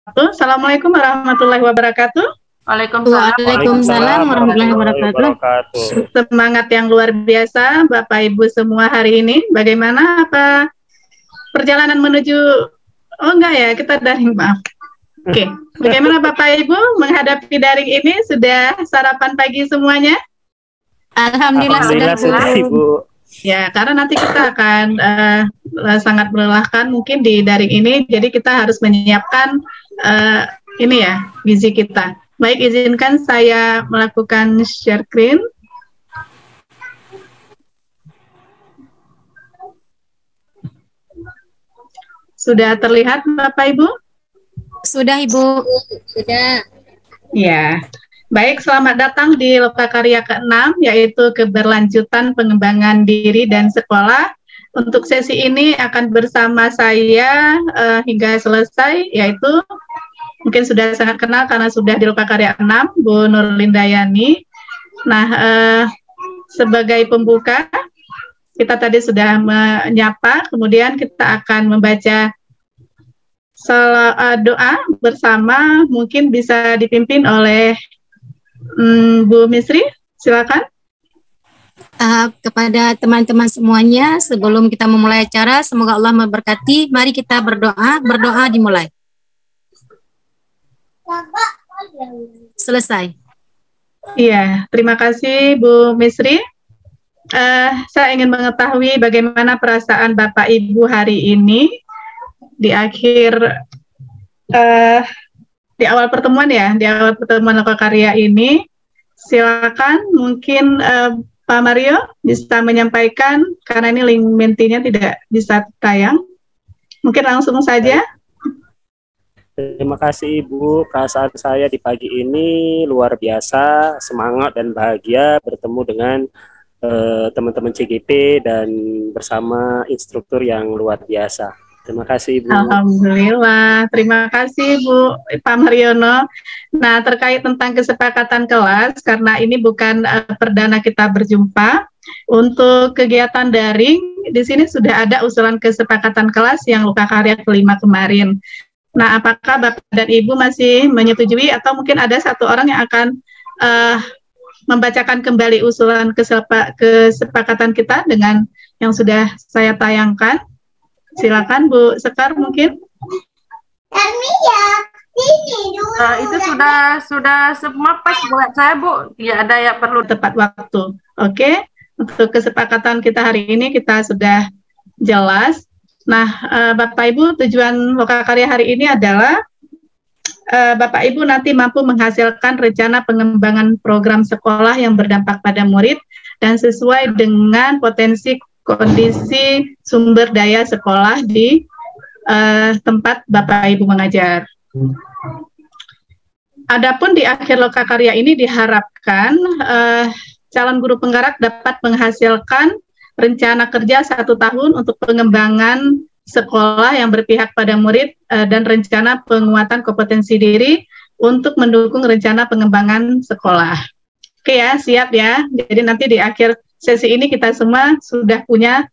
Assalamualaikum warahmatullahi wabarakatuh. Waalaikumsalam warahmatullahi wabarakatuh. Semangat yang luar biasa Bapak Ibu semua hari ini. Bagaimana apa perjalanan menuju enggak ya, kita daring, maaf. Oke. Bagaimana Bapak Ibu menghadapi daring ini? Sudah sarapan pagi semuanya? Alhamdulillah sudah, Ibu. Ya, karena nanti kita akan sangat melelahkan mungkin di daring ini, jadi kita harus menyiapkan ini ya, gizi kita. Baik, izinkan saya melakukan share screen. Sudah terlihat Bapak Ibu? Sudah, Ibu. Sudah. Ya. Baik, selamat datang di Lokakarya ke-6, yaitu keberlanjutan pengembangan diri dan sekolah. Untuk sesi ini akan bersama saya hingga selesai, yaitu mungkin sudah sangat kenal karena sudah di Lokakarya 6, Bu Nurlindayani. Nah, sebagai pembuka, kita tadi sudah menyapa, kemudian kita akan membaca doa bersama, mungkin bisa dipimpin oleh Bu Misri, silakan. Kepada teman-teman semuanya, sebelum kita memulai acara, semoga Allah memberkati. Mari kita berdoa. Berdoa dimulai. Selesai. Iya, terima kasih Bu Misri. Saya ingin mengetahui bagaimana perasaan Bapak Ibu hari ini di akhir di awal pertemuan ya, di awal pertemuan Lokakarya ini. Silakan mungkin Pak Mario bisa menyampaikan, karena ini link mentinya tidak bisa tayang. Mungkin langsung saja. Terima kasih Ibu, perasaan saya di pagi ini luar biasa, semangat dan bahagia bertemu dengan teman-teman CGP dan bersama instruktur yang luar biasa. Terima kasih Ibu. Alhamdulillah, terima kasih Bu Pak Mariono. Nah, terkait tentang kesepakatan kelas, karena ini bukan perdana kita berjumpa, untuk kegiatan daring, di sini sudah ada usulan kesepakatan kelas yang Lokakarya ke-5 kemarin. Nah, apakah Bapak dan Ibu masih menyetujui atau mungkin ada satu orang yang akan membacakan kembali usulan kesepakatan kita dengan yang sudah saya tayangkan? Silakan Bu Sekar mungkin. Itu sudah semua pas buat saya Bu, tidak ada yang perlu tepat waktu. Oke, untuk kesepakatan kita hari ini kita sudah jelas. Nah, Bapak Ibu, tujuan Lokakarya hari ini adalah Bapak Ibu nanti mampu menghasilkan rencana pengembangan program sekolah yang berdampak pada murid dan sesuai dengan potensi kondisi sumber daya sekolah di tempat Bapak Ibu mengajar. Adapun di akhir Lokakarya ini diharapkan calon guru penggerak dapat menghasilkan rencana kerja 1 tahun untuk pengembangan sekolah yang berpihak pada murid dan rencana penguatan kompetensi diri untuk mendukung rencana pengembangan sekolah. Oke ya, siap ya. Jadi nanti di akhir sesi ini kita semua sudah punya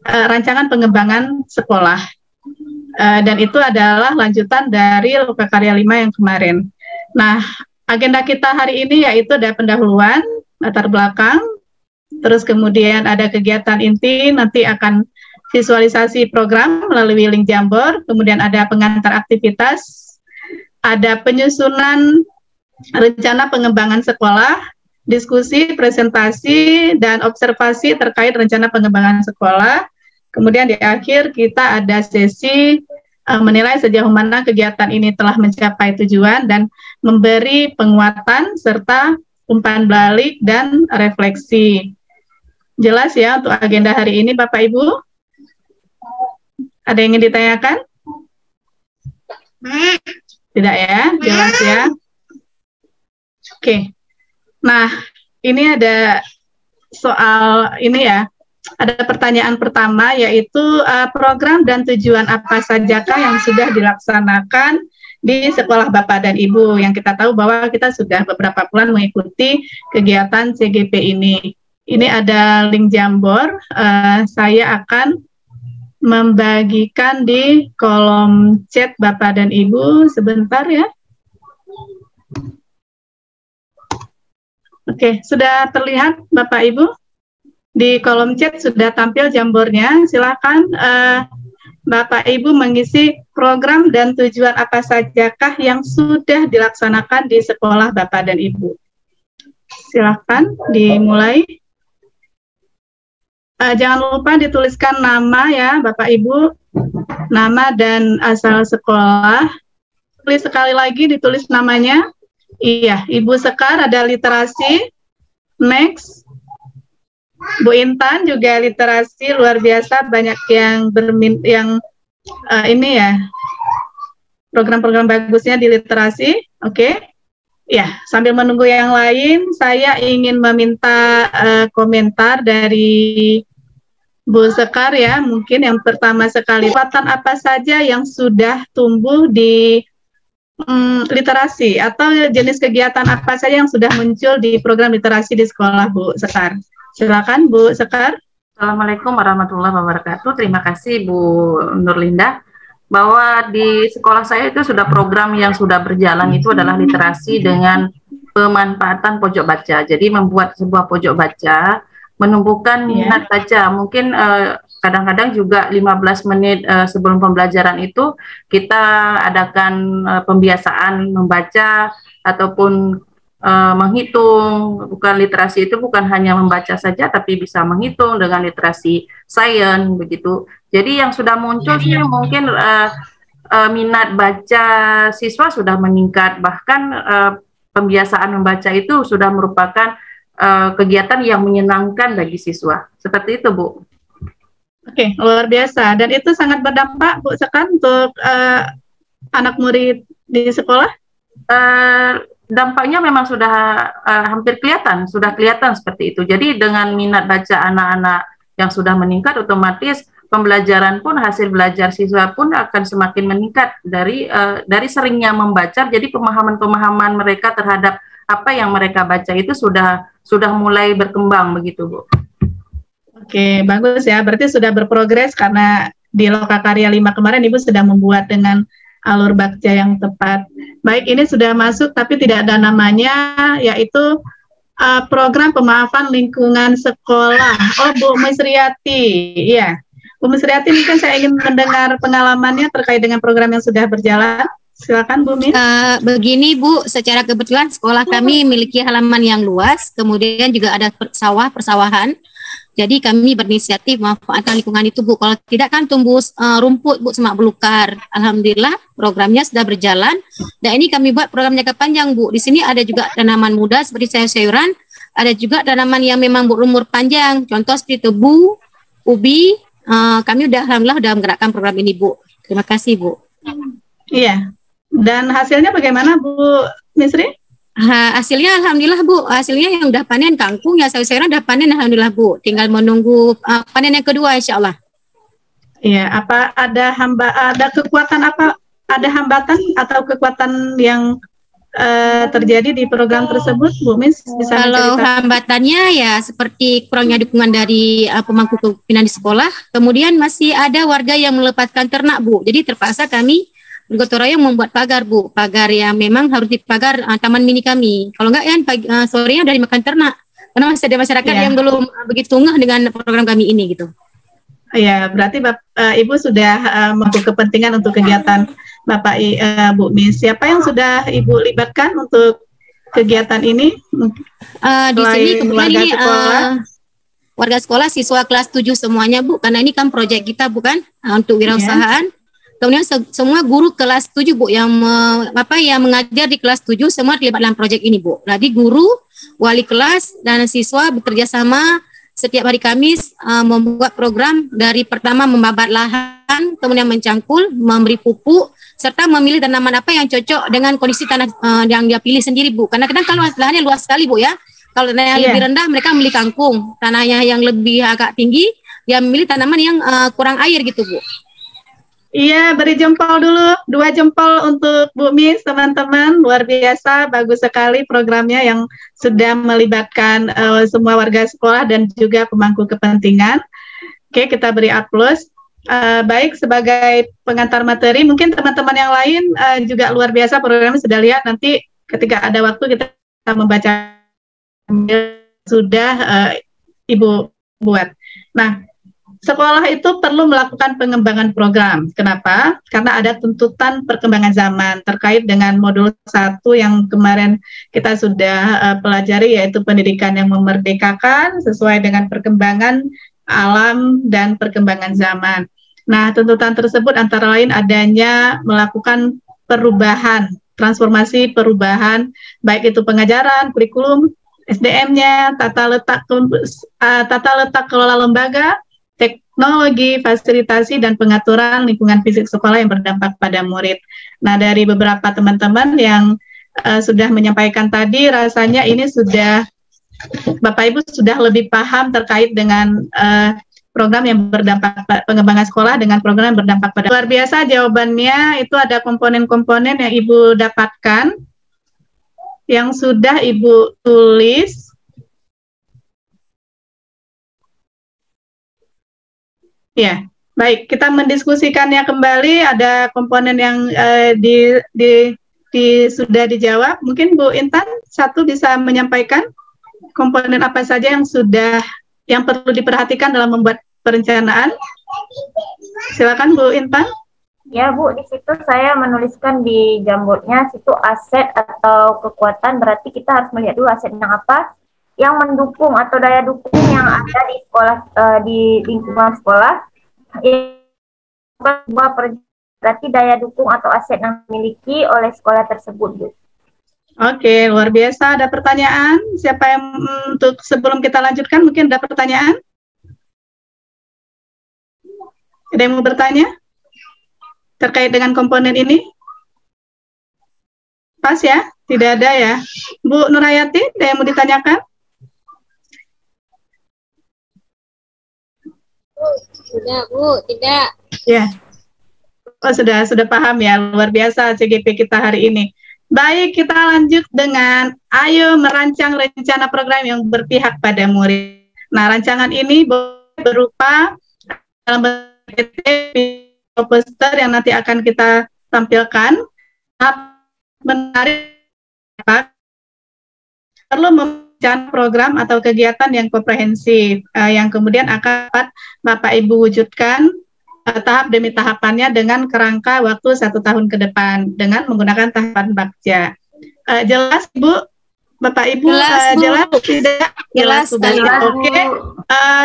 rancangan pengembangan sekolah. Dan itu adalah lanjutan dari Lokakarya 5 yang kemarin. Nah, agenda kita hari ini yaitu ada pendahuluan, latar belakang, terus kemudian ada kegiatan inti, nanti akan visualisasi program melalui link Jamboard, kemudian ada pengantar aktivitas, ada penyusunan rencana pengembangan sekolah, diskusi, presentasi, dan observasi terkait rencana pengembangan sekolah. Kemudian di akhir kita ada sesi menilai sejauh mana kegiatan ini telah mencapai tujuan dan memberi penguatan serta umpan balik dan refleksi. Jelas ya untuk agenda hari ini Bapak Ibu? Ada yang ingin ditanyakan? Tidak ya? Jelas ya? Oke. Nah, ini ada soal ini ya. Ada pertanyaan pertama yaitu program dan tujuan apa sajakah yang sudah dilaksanakan di sekolah Bapak dan Ibu, yang kita tahu bahwa kita sudah beberapa bulan mengikuti kegiatan CGP ini. Ini ada link Jamboard, saya akan membagikan di kolom chat Bapak dan Ibu sebentar ya. Oke, sudah terlihat Bapak Ibu? Di kolom chat sudah tampil jambornya. Silakan Bapak Ibu mengisi program dan tujuan apa sajakah yang sudah dilaksanakan di sekolah Bapak dan Ibu. Silakan dimulai. Jangan lupa dituliskan nama ya Bapak Ibu, nama dan asal sekolah. Tulis sekali lagi, ditulis namanya. Iya, Ibu Sekar ada literasi. Next. Bu Intan juga literasi luar biasa, banyak yang ini ya program-program bagusnya di literasi. Oke. Ya, sambil menunggu yang lain, saya ingin meminta komentar dari Bu Sekar ya. Mungkin yang pertama sekali, kekuatan apa saja yang sudah tumbuh di literasi, atau jenis kegiatan apa saja yang sudah muncul di program literasi di sekolah Bu Sekar? Silakan Bu Sekar. Assalamualaikum warahmatullahi wabarakatuh. Terima kasih Bu Nurlinda. Bahwa di sekolah saya itu sudah program yang sudah berjalan itu adalah literasi dengan pemanfaatan pojok baca. Jadi membuat sebuah pojok baca, menumbuhkan minat baca. Mungkin kadang-kadang juga 15 menit sebelum pembelajaran itu kita adakan pembiasaan membaca ataupun menghitung. Bukan literasi itu bukan hanya membaca saja, tapi bisa menghitung dengan literasi sains begitu. Jadi yang sudah muncul sih mungkin minat baca siswa sudah meningkat, bahkan pembiasaan membaca itu sudah merupakan kegiatan yang menyenangkan bagi siswa. Seperti itu, Bu. Oke, luar biasa. Dan itu sangat berdampak, Bu Sekar, untuk anak murid di sekolah? Dampaknya memang sudah hampir kelihatan, sudah kelihatan seperti itu. Jadi dengan minat baca anak-anak yang sudah meningkat, otomatis pembelajaran pun, hasil belajar siswa pun akan semakin meningkat dari seringnya membaca. Jadi pemahaman mereka terhadap apa yang mereka baca itu sudah mulai berkembang begitu, Bu. Oke, bagus ya. Berarti sudah berprogres karena di Lokakarya 5 kemarin Ibu sudah membuat dengan alur baca yang tepat. Baik, ini sudah masuk tapi tidak ada namanya, yaitu program pemaafan lingkungan sekolah. Oh, Bu Misriati. Iya. Bu Misriati, mungkin saya ingin mendengar pengalamannya terkait dengan program yang sudah berjalan. Silakan Bu Mis. Begini Bu, secara kebetulan sekolah kami memiliki halaman yang luas, kemudian juga ada persawahan. Jadi kami berinisiatif memanfaatkan lingkungan itu, Bu. Kalau tidak kan tumbuh rumput, Bu, semak belukar. Alhamdulillah programnya sudah berjalan. Dan ini kami buat program jangka panjang, Bu. Di sini ada juga tanaman muda seperti sayur-sayuran, ada juga tanaman yang memang berumur panjang, contoh seperti tebu, ubi. Kami alhamdulillah sudah menggerakkan program ini, Bu. Terima kasih, Bu. Iya. Dan hasilnya bagaimana, Bu Misri? Hasilnya alhamdulillah, Bu. Hasilnya yang udah panen kangkung, ya sayur-sayuran udah panen alhamdulillah, Bu. Tinggal menunggu panen yang kedua insya Allah. Iya, apa ada kekuatan apa? Ada hambatan atau kekuatan yang terjadi di program tersebut, Bu Mis? Bisa kalau hambatannya ya seperti kurangnya dukungan dari pemangku kepemimpinan di sekolah. Kemudian masih ada warga yang melepaskan ternak, Bu. Jadi terpaksa kami bergotong royong membuat pagar, Bu. Pagar yang memang harus dipagar taman mini kami. Kalau enggak ya sorenya udah dimakan ternak. Karena masih ada masyarakat yang belum begitu ngeh dengan program kami ini gitu. Iya, berarti Ibu sudah mampu kepentingan untuk kegiatan Bapak Bu Mis. Siapa yang sudah Ibu libatkan untuk kegiatan ini? Di sini kebetulan ini warga sekolah, siswa kelas 7 semuanya, Bu. Karena ini kan proyek kita bukan untuk wirausahaan. Kemudian semua guru kelas 7, Bu, yang mengajar di kelas 7 semua terlibat dalam proyek ini, Bu. Jadi guru, wali kelas dan siswa bekerja sama setiap hari Kamis membuat program dari pertama membabat lahan, kemudian mencangkul, memberi pupuk, serta memilih tanaman apa yang cocok dengan kondisi tanah yang dia pilih sendiri, Bu. Karena kadang kalau lahannya luas sekali, Bu, ya. Kalau tanah yang lebih rendah mereka memilih kangkung, tanahnya yang lebih agak tinggi dia memilih tanaman yang kurang air gitu, Bu. Iya, beri jempol dulu, 2 jempol untuk Bu Mis, teman-teman. Luar biasa, bagus sekali programnya yang sudah melibatkan semua warga sekolah dan juga pemangku kepentingan. Oke, kita beri aplaus. baik sebagai pengantar materi, mungkin teman-teman yang lain juga luar biasa programnya sudah lihat. Nanti ketika ada waktu kita membaca sudah Ibu buat. Nah, sekolah itu perlu melakukan pengembangan program. Kenapa? Karena ada tuntutan perkembangan zaman terkait dengan modul 1 yang kemarin kita sudah pelajari, yaitu pendidikan yang memerdekakan sesuai dengan perkembangan alam dan perkembangan zaman. Nah, tuntutan tersebut antara lain adanya melakukan perubahan, transformasi perubahan, baik itu pengajaran, kurikulum, SDM-nya, tata letak kelola lembaga, teknologi, fasilitasi, dan pengaturan lingkungan fisik sekolah yang berdampak pada murid. Nah, dari beberapa teman-teman yang sudah menyampaikan tadi, rasanya ini sudah, Bapak Ibu sudah lebih paham terkait dengan program yang berdampak pengembangan sekolah dengan program yang berdampak pada. Luar biasa jawabannya, itu ada komponen-komponen yang Ibu dapatkan, yang sudah Ibu tulis. Ya, baik, kita mendiskusikannya kembali. Ada komponen yang sudah dijawab. Mungkin Bu Intan satu bisa menyampaikan komponen apa saja yang perlu diperhatikan dalam membuat perencanaan. Silakan Bu Intan. Ya Bu, di situ saya menuliskan di jambornya situ aset atau kekuatan, berarti kita harus melihat dulu asetnya apa, yang mendukung atau daya dukung yang ada di sekolah, di lingkungan sekolah. Berarti daya dukung atau aset yang dimiliki oleh sekolah tersebut, Bu. Oke, luar biasa. Ada pertanyaan? Siapa yang untuk sebelum kita lanjutkan mungkin ada pertanyaan? Ada yang mau bertanya terkait dengan komponen ini? Pas ya? Tidak ada ya? Bu Nurhayati, ada yang mau ditanyakan? Tidak, Bu, tidak. Ya. Oh, sudah paham ya. Luar biasa CGP kita hari ini. Baik, kita lanjut dengan ayo merancang rencana program yang berpihak pada murid. Nah, rancangan ini berupa dalam poster yang nanti akan kita tampilkan. Menarik, perlu merencanakan program atau kegiatan yang komprehensif yang kemudian akan Bapak Ibu wujudkan tahap demi tahapannya dengan kerangka waktu 1 tahun ke depan dengan menggunakan tahapan Bagja. Jelas Bu? Bapak Ibu jelas tidak? Jelas sekali. Oke.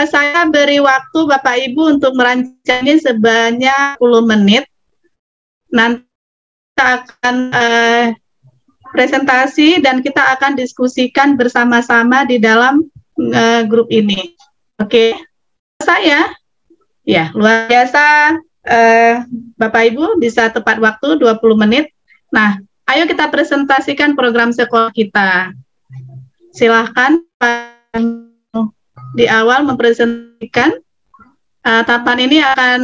Saya beri waktu Bapak Ibu untuk merancang ini sebanyak 10 menit. Nanti kita akan presentasi dan kita akan diskusikan bersama-sama di dalam grup ini. Oke. Saya ya, luar biasa Bapak Ibu bisa tepat waktu 20 menit. Nah, ayo kita presentasikan program sekolah kita. Silahkan di awal mempresentasikan. Tahapan ini akan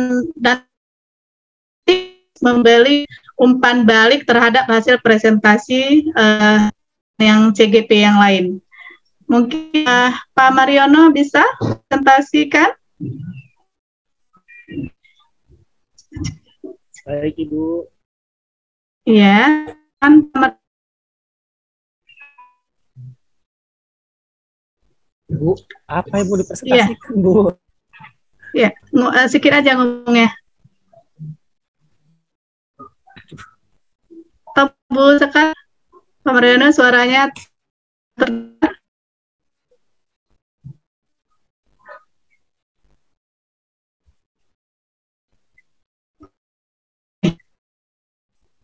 memberi umpan balik terhadap hasil presentasi yang CGP yang lain. Mungkin Pak Mariono bisa presentasikan? Baik, Ibu. Iya, Bu, apa yang mau dipresentasikan, Bu? Ya, sedikit aja ngomongnya. Bu Sekar, Pak Mariono suaranya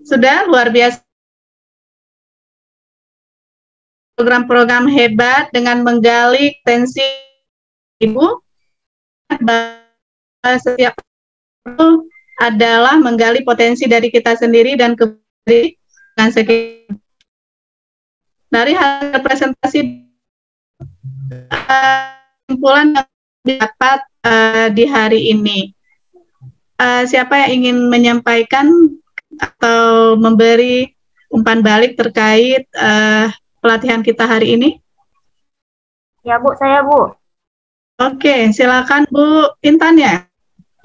sudah luar biasa. Program-program hebat dengan menggali potensi Ibu. Setiap itu adalah menggali potensi dari kita sendiri dan kembali dengan sekitar. Dari hasil presentasi kesimpulan yang didapat di hari ini. Siapa yang ingin menyampaikan atau memberi umpan balik terkait pelatihan kita hari ini? Ya Bu, saya Bu. Oke, silakan Bu Intan ya.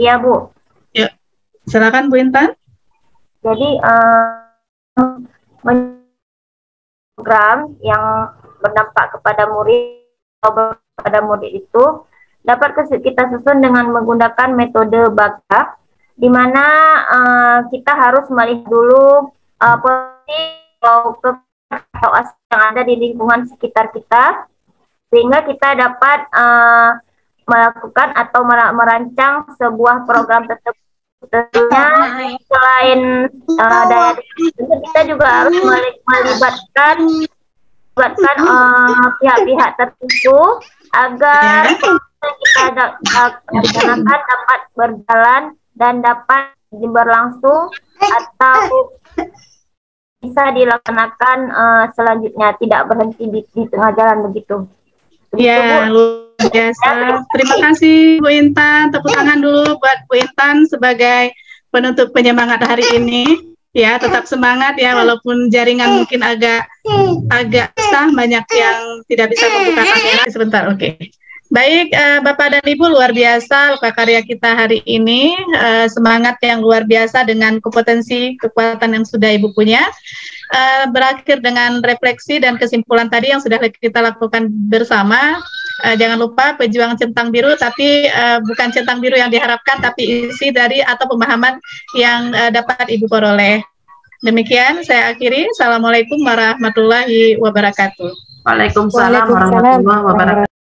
Iya Bu. Silakan Bu Intan. Jadi program yang berdampak kepada murid atau kepada murid itu dapat kita susun dengan menggunakan metode BAKA, di mana kita harus melihat dulu atau aspek yang ada di lingkungan sekitar kita, sehingga kita dapat melakukan atau merancang sebuah program tersebut. Tentunya selain daya kita juga harus melibatkan pihak-pihak tertentu agar kita rencanakan dapat berjalan dan dapat berlangsung atau bisa dilaksanakan selanjutnya, tidak berhenti di tengah jalan begitu. Ya, luar biasa. Terima kasih Bu Intan. Tepuk tangan dulu buat Bu Intan sebagai penutup penyemangat hari ini. Ya, tetap semangat ya, walaupun jaringan mungkin agak susah, banyak yang tidak bisa membuka kamera. Sebentar, oke. Baik, Bapak dan Ibu, luar biasa lokakarya kita hari ini. Semangat yang luar biasa dengan kompetensi, kekuatan yang sudah Ibu punya. Berakhir dengan refleksi dan kesimpulan tadi yang sudah kita lakukan bersama. Jangan lupa pejuang centang biru, tapi bukan centang biru yang diharapkan, tapi isi dari atau pemahaman yang dapat Ibu peroleh. Demikian saya akhiri. Assalamualaikum warahmatullahi wabarakatuh. Waalaikumsalam warahmatullahi wabarakatuh.